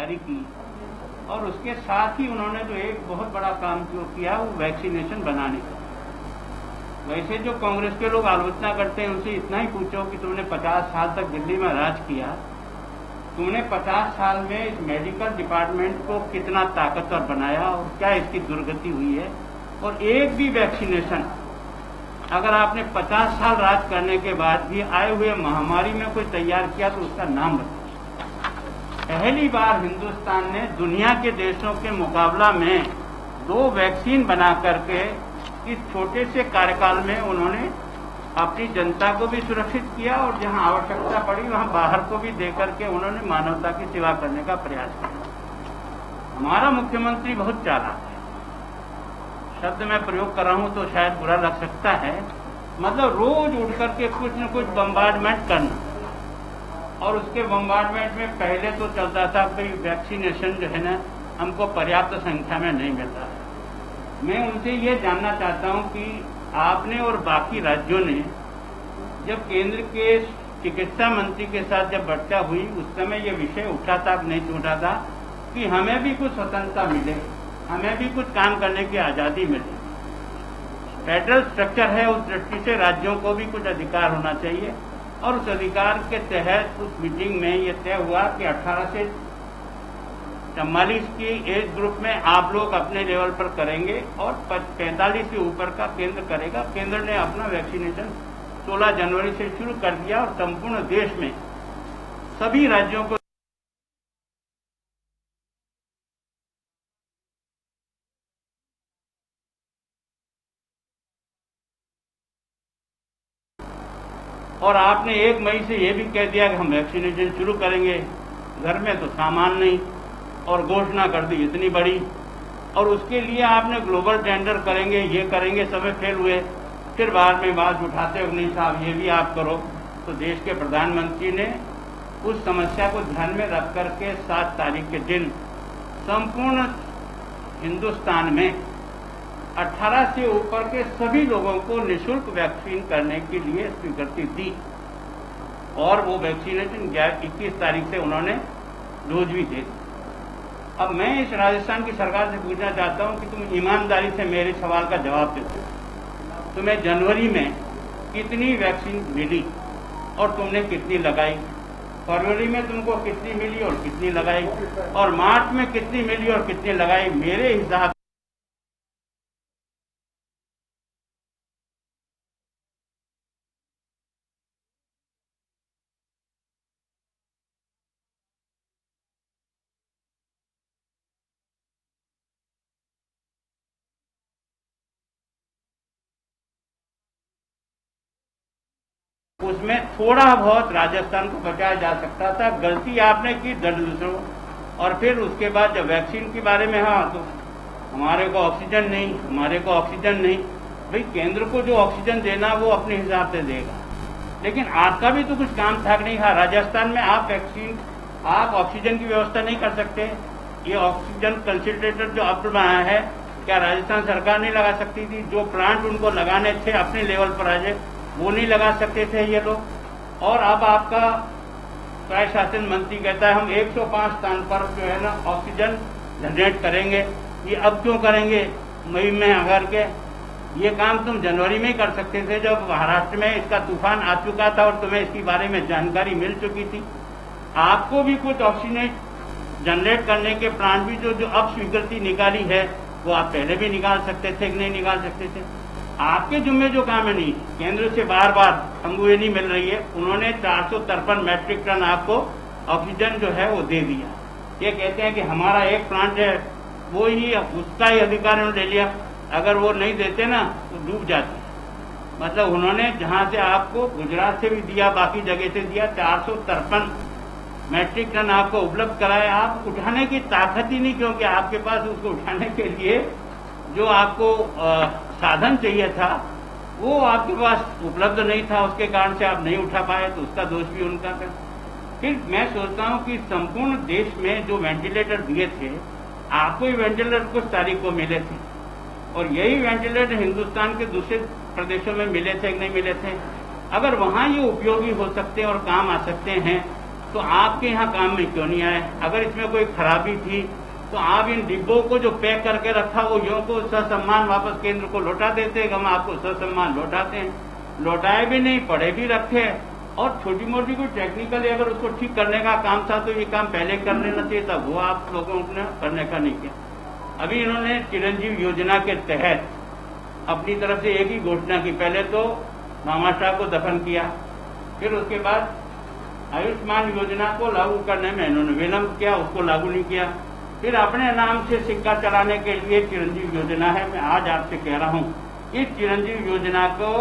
जारी की, और उसके साथ ही उन्होंने जो एक बहुत बड़ा काम जो किया वो वैक्सीनेशन बनाने का। वैसे जो कांग्रेस के लोग आलोचना करते हैं उनसे इतना ही पूछो कि तुमने 50 साल तक दिल्ली में राज किया, तुमने 50 साल में इस मेडिकल डिपार्टमेंट को कितना ताकतवर बनाया और क्या इसकी दुर्गति हुई है, और एक भी वैक्सीनेशन अगर आपने 50 साल राज करने के बाद भी आए हुए महामारी में कोई तैयार किया तो उसका नाम बताओ। पहली बार हिंदुस्तान ने दुनिया के देशों के मुकाबला में 2 वैक्सीन बना करके इस छोटे से कार्यकाल में उन्होंने अपनी जनता को भी सुरक्षित किया और जहां आवश्यकता पड़ी वहां बाहर को भी देकर के उन्होंने मानवता की सेवा करने का प्रयास किया। हमारा मुख्यमंत्री बहुत चालाक है, शब्द मैं प्रयोग कर रहा हूं तो शायद बुरा लग सकता है, मतलब रोज उठ करके कुछ न कुछ बम्बार्डमेंट करना, और उसके बम्बार्डमेंट में पहले तो चलता था कि वैक्सीनेशन जो है ना हमको पर्याप्त संख्या में नहीं मिलता है। मैं उनसे ये जानना चाहता हूं कि आपने और बाकी राज्यों ने जब केंद्र के चिकित्सा मंत्री के साथ जब चर्चा हुई उस समय ये विषय उठा था कि नहीं उठा था कि हमें भी कुछ स्वतंत्रता मिले, हमें भी कुछ काम करने की आजादी मिले। फेडरल स्ट्रक्चर है, उस दृष्टि से राज्यों को भी कुछ अधिकार होना चाहिए, और उस अधिकार के तहत उस मीटिंग में ये तय हुआ कि 18 से 44 की एज ग्रुप में आप लोग अपने लेवल पर करेंगे और 45 से ऊपर का केंद्र करेगा। केंद्र ने अपना वैक्सीनेशन 16 जनवरी से शुरू कर दिया और संपूर्ण देश में सभी राज्यों को और आपने 1 मई से यह भी कह दिया कि हम वैक्सीनेशन शुरू करेंगे। घर में तो सामान नहीं और घोषणा कर दी इतनी बड़ी, और उसके लिए आपने ग्लोबल टेंडर करेंगे, ये करेंगे, सब फेल हुए। फिर बाद में बात उठाते हो नहीं साहब ये भी आप करो। तो देश के प्रधानमंत्री ने उस समस्या को ध्यान में रख करके 7 तारीख के दिन संपूर्ण हिंदुस्तान में 18 से ऊपर के सभी लोगों को निःशुल्क वैक्सीन करने के लिए स्वीकृति दी, और वो वैक्सीनेशन 21 तारीख से उन्होंने डोज भी दे दी। अब मैं इस राजस्थान की सरकार से पूछना चाहता हूं कि तुम ईमानदारी से मेरे सवाल का जवाब दो। तुम्हें जनवरी में कितनी वैक्सीन मिली और तुमने कितनी लगाई? फरवरी में तुमको कितनी मिली और कितनी लगाई? और मार्च में कितनी मिली और कितनी लगाई? मेरे हिसाब उसमें थोड़ा बहुत राजस्थान को बचाया जा सकता था। गलती आपने की दूसरों, और फिर उसके बाद जब वैक्सीन के बारे में हाँ तो हमारे को ऑक्सीजन नहीं, हमारे को ऑक्सीजन नहीं। भाई केंद्र को जो ऑक्सीजन देना वो अपने हिसाब से देगा, लेकिन आपका भी तो कुछ काम था नहीं। हाँ, राजस्थान में आप ऑक्सीजन की व्यवस्था नहीं कर सकते। ये ऑक्सीजन कंसंट्रेटर जो अब बनाया है, क्या राजस्थान सरकार नहीं लगा सकती थी? जो प्लांट उनको लगाने थे अपने लेवल पर आज वो नहीं लगा सकते थे ये लोग। और अब आपका प्रशासन मंत्री कहता है हम 105 स्थान पर जो है ना ऑक्सीजन जनरेट करेंगे। ये अब क्यों करेंगे मई में आकर के? ये काम तुम जनवरी में ही कर सकते थे जब महाराष्ट्र में इसका तूफान आ चुका था और तुम्हें इसके बारे में जानकारी मिल चुकी थी। आपको भी कुछ ऑक्सीजन जनरेट करने के प्लांट भी जो अब स्वीकृति निकाली है वो आप पहले भी निकाल सकते थे कि नहीं निकाल सकते थे? आपके जुम्मे जो काम है नहीं, केंद्र से बार बार अंगुए नहीं मिल रही है। उन्होंने 453 मैट्रिक टन आपको ऑक्सीजन जो है वो दे दिया। ये कहते हैं कि हमारा एक प्लांट है वो ही उसका ही अधिकार उन्होंने ले लिया। अगर वो नहीं देते ना तो डूब जाते। मतलब उन्होंने जहां से आपको गुजरात से भी दिया, बाकी जगह से दिया, 453 मैट्रिक टन आपको उपलब्ध कराया। आप उठाने की ताकत ही नहीं, क्योंकि आपके पास उसको उठाने के लिए जो आपको साधन चाहिए था वो आपके पास उपलब्ध नहीं था। उसके कारण से आप नहीं उठा पाए, तो उसका दोष भी उनका था। फिर मैं सोचता हूं कि संपूर्ण देश में जो वेंटिलेटर दिए थे, आपको ही वेंटिलेटर कुछ तारीख को मिले थे, और यही वेंटिलेटर हिंदुस्तान के दूसरे प्रदेशों में मिले थे कि नहीं मिले थे? अगर वहां ये उपयोगी हो सकते हैं और काम आ सकते हैं तो आपके यहाँ काम में क्यों नहीं आए? अगर इसमें कोई खराबी थी तो आप इन डिब्बों को जो पैक करके रखा वो यों को ससम्मान वापस केंद्र को लौटा देते। हम आपको ससम्मान लौटाते हैं, लौटाए भी नहीं, पड़े भी रखे। और छोटी मोटी कोई टेक्निकली अगर उसको ठीक करने का काम था तो ये काम पहले कर लेना चाहिए था, वो आप लोगों ने करने का नहीं किया। अभी इन्होंने चिरंजीव योजना के तहत अपनी तरफ से एक ही घोषणा की। पहले तो मामा साहब को दफन किया, फिर उसके बाद आयुष्मान योजना को लागू करने में इन्होंने विलंब किया, उसको लागू नहीं किया। फिर अपने नाम से सिक्का चलाने के लिए चिरंजीव योजना है। मैं आज आपसे कह रहा हूं, इस चिरंजीव योजना को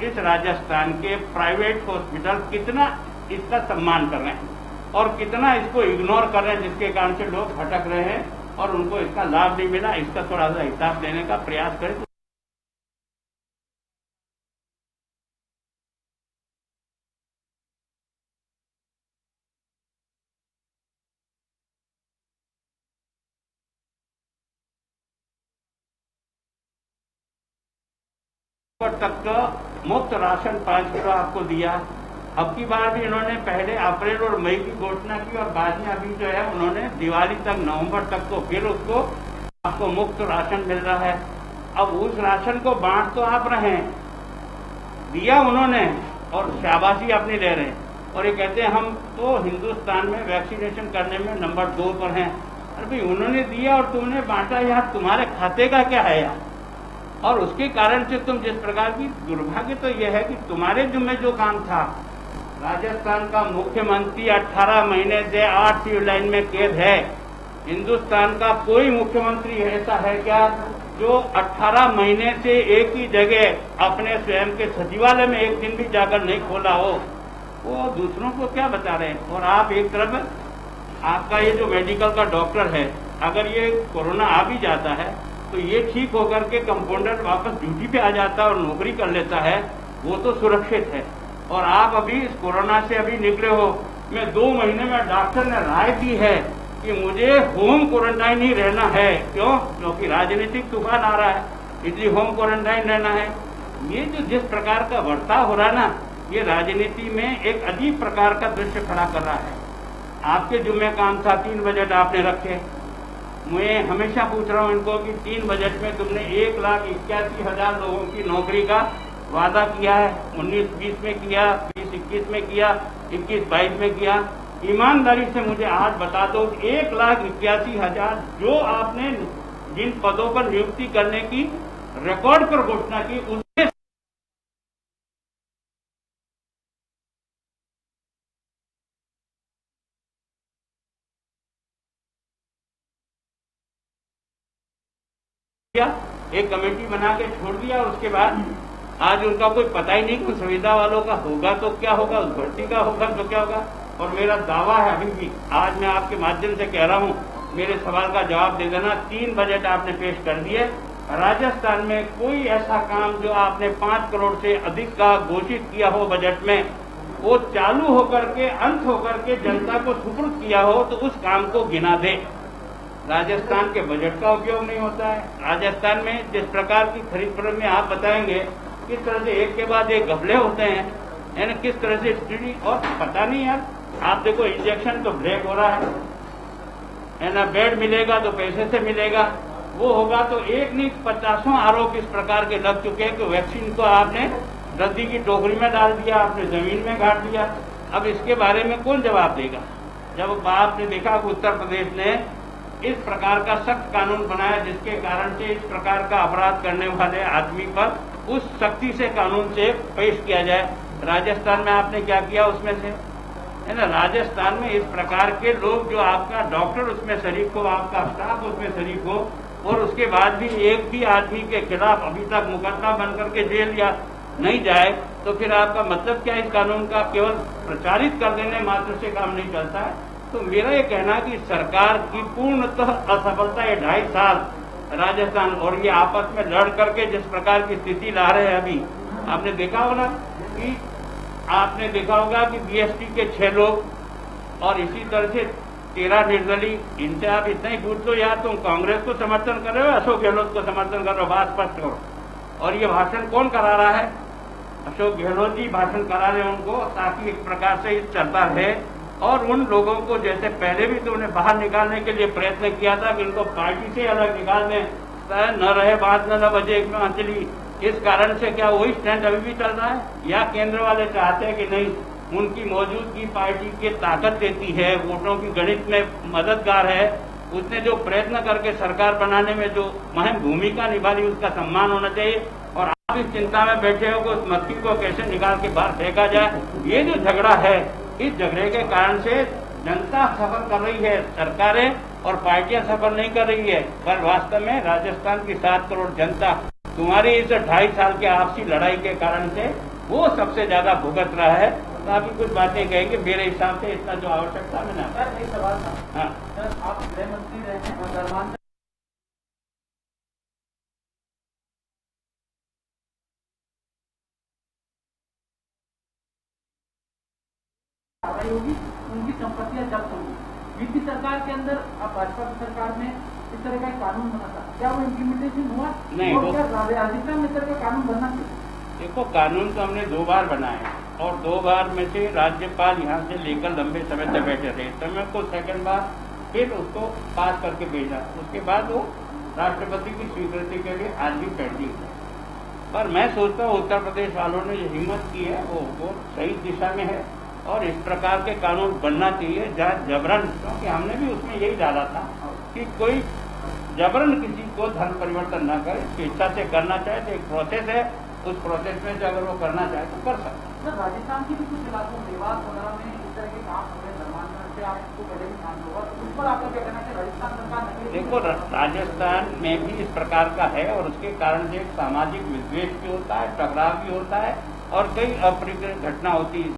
इस राजस्थान के प्राइवेट हॉस्पिटल कितना इसका सम्मान कर रहे हैं और कितना इसको इग्नोर कर रहे हैं, जिसके कारण से लोग भटक रहे हैं और उनको इसका लाभ नहीं मिला। इसका थोड़ा सा हिसाब देने का प्रयास करें। तक का मुफ्त राशन 5 किलो आपको दिया। अब की बार भी इन्होंने पहले अप्रैल और मई की घोषणा की और बाद में अभी जो है उन्होंने दिवाली तक, नवंबर तक को फिर उसको आपको मुफ्त राशन मिल रहा है। अब उस राशन को बांट तो आप रहे हैं, दिया उन्होंने और शाबाशी अपनी ले रहे हैं और ये कहते हैं हम तो हिंदुस्तान में वैक्सीनेशन करने में नंबर 2 पर हैं। अरे भाई, उन्होंने दिया और तुमने बांटा, यार तुम्हारे खाते का क्या है यार? और उसके कारण से तुम जिस प्रकार की, दुर्भाग्य तो यह है कि तुम्हारे जिम्मे जो काम था, राजस्थान का मुख्यमंत्री 18 महीने से 8 सिविल लाइन में कैद है। हिंदुस्तान का कोई मुख्यमंत्री ऐसा है क्या जो 18 महीने से एक ही जगह अपने स्वयं के सचिवालय में एक दिन भी जाकर नहीं खोला हो? वो दूसरों को क्या बता रहे हैं? और आप एक तरफ आपका ये जो मेडिकल का डॉक्टर है, अगर ये कोरोना आ भी जाता है तो ये ठीक होकर के कंपाउंडर वापस ड्यूटी पे आ जाता है और नौकरी कर लेता है, वो तो सुरक्षित है। और आप अभी इस कोरोना से अभी निकले हो। मैं 2 महीने में डॉक्टर ने राय दी है कि मुझे होम क्वारंटाइन ही रहना है। क्यों? क्योंकि राजनीतिक तूफान आ रहा है, इसलिए होम क्वारंटाइन रहना है। ये जो जिस प्रकार का बर्ताव हो रहा है ना, ये राजनीति में एक अजीब प्रकार का दृश्य खड़ा कर रहा है। आपके जुम्मे काम था 3 बजट आपने रखे। मैं हमेशा पूछ रहा हूं इनको कि 3 बजट में तुमने 1,81,000 लोगों की नौकरी का वादा किया है। 19-20 में किया, 20-21 में किया, 21-22 में किया। ईमानदारी से मुझे आज बता दो, 1,81,000 जो आपने जिन पदों पर नियुक्ति करने की रिकॉर्ड पर घोषणा की, उसमें एक कमेटी बना के छोड़ दिया और उसके बाद आज उनका कोई पता ही नहीं कि संविदा वालों का होगा तो क्या होगा, उस भर्ती का होगा तो क्या होगा। और मेरा दावा है अभी भी, आज मैं आपके माध्यम से कह रहा हूं, मेरे सवाल का जवाब दे देना। 3 बजट आपने पेश कर दिए। राजस्थान में कोई ऐसा काम जो आपने 5 करोड़ से अधिक का घोषित किया हो बजट में, वो चालू होकर के, अंत होकर के जनता को सुपुर्द किया हो तो उस काम को गिना दे। राजस्थान के बजट का उपयोग नहीं होता है। राजस्थान में जिस प्रकार की खरीद फरोख्त में आप बताएंगे किस तरह से एक के बाद एक घपले होते हैं, यानी किस तरह से स्थिति, और पता नहीं यार। आप देखो, इंजेक्शन तो ब्लैक हो रहा है ना, बेड मिलेगा तो पैसे से मिलेगा, वो होगा तो एक नहीं 50 आरोप इस प्रकार के लग चुके हैं कि वैक्सीन को आपने रद्दी की टोकरी में डाल दिया, आपने जमीन में गाड़ दिया। अब इसके बारे में कौन जवाब देगा? जब आपने देखा कि उत्तर प्रदेश ने इस प्रकार का सख्त कानून बनाया जिसके कारण से इस प्रकार का अपराध करने वाले आदमी पर उस सख्ती से कानून से पेश किया जाए। राजस्थान में आपने क्या किया उसमें से, है ना? राजस्थान में इस प्रकार के लोग, जो आपका डॉक्टर उसमें शरीक हो, आपका स्टाफ उसमें शरीक हो, और उसके बाद भी एक भी आदमी के खिलाफ अभी तक मुकदमा बन करके जेल या नहीं जाए, तो फिर आपका मतलब क्या? इस कानून का केवल प्रचारित कर देने मात्र से काम नहीं चलता है। तो मेरा ये कहना कि सरकार की पूर्णतः असफलता ये 2.5 साल राजस्थान, और ये आपस में लड़ करके जिस प्रकार की स्थिति ला रहे हैं अभी, आपने देखा होगा कि बीएसपी के 6 लोग और इसी तरह से 13 निर्दलीय, इनसे आप इतना ही पूछ लो यार, तुम कांग्रेस को समर्थन कर रहे हो, अशोक गहलोत को समर्थन कर रहे हो, बात स्पष्ट करो। और ये भाषण कौन करा रहा है? अशोक गहलोत जी भाषण करा रहे हैं उनको, ताकि एक प्रकार से चलता रहे और उन लोगों को जैसे पहले भी तो उन्हें बाहर निकालने के लिए प्रयत्न किया था कि उनको पार्टी से अलग निकाल दें, न रहे बात न बजे एक में अंजलि। इस कारण से क्या वही स्टैंड अभी भी चल रहा है, या केंद्र वाले चाहते हैं कि नहीं, उनकी मौजूदगी पार्टी की ताकत देती है, वोटों की गणित में मददगार है, उसने जो प्रयत्न करके सरकार बनाने में जो अहम भूमिका निभाई उसका सम्मान होना चाहिए। और आप इस चिंता में बैठे हो कि उस मक्खी को कैसे निकाल के बाहर फेंका जाए, ये जो झगड़ा है, इस झगड़े के कारण से जनता सफर कर रही है, सरकारें और पार्टियां सफर नहीं कर रही है, पर वास्तव में राजस्थान की 7 करोड़ जनता तुम्हारी इस 2.5 साल के आपसी लड़ाई के कारण से वो सबसे ज्यादा भुगत रहा है। तो आप कुछ बातें कहेंगे, मेरे हिसाब से इतना जो आवश्यकता है ना। सर एक सवाल था। हाँ सर आप गृह मंत्री रहे हैं और धर्मांतर कार्रवाई होगी, उनकी संपत्तियां जब्त होंगी। यूपी सरकार के अंदर अब भाजपा की सरकार में इस तरह का एक कानून बना था, क्या वो इम्प्लीमेंटेशन हुआ? नहीं, और क्या राजस्थान में इस तरह का कानून बनना चाहिए? देखो, कानून तो हमने 2 बार बनाए और 2 बार में से राज्यपाल यहाँ से लेकर लंबे समय तक बैठे रहे, तो मैं को सेकंड बार फिर उसको पास करके भेजा, उसके बाद वो राष्ट्रपति की स्वीकृति के लिए आज भी पेंडिंग है। पर मैं सोचता हूँ उत्तर प्रदेश वालों ने जो हिम्मत की है वो सही दिशा में है और इस प्रकार के कानून बनना चाहिए जहाँ जबरन, क्योंकि हमने भी उसमें यही डाला था कि कोई जबरन किसी को धर्म परिवर्तन न करे, उसकी इच्छा से करना चाहे तो एक प्रोसेस है, उस प्रोसेस में से अगर वो करना चाहे तो कर सकते हैं। सर राजस्थान के भी कुछ इलाकों देवास वगैरह में इस तरह के काम हो रहे धर्मांतरण से आपको पहले भी काम होगा, तो उस पर आपका क्या कहना है? राजस्थान सरकार देखो, राजस्थान में भी इस प्रकार का है और उसके कारण से एक सामाजिक विद्वेष भी होता है, टकराव भी होता है और कई अप्रिय घटना होती है।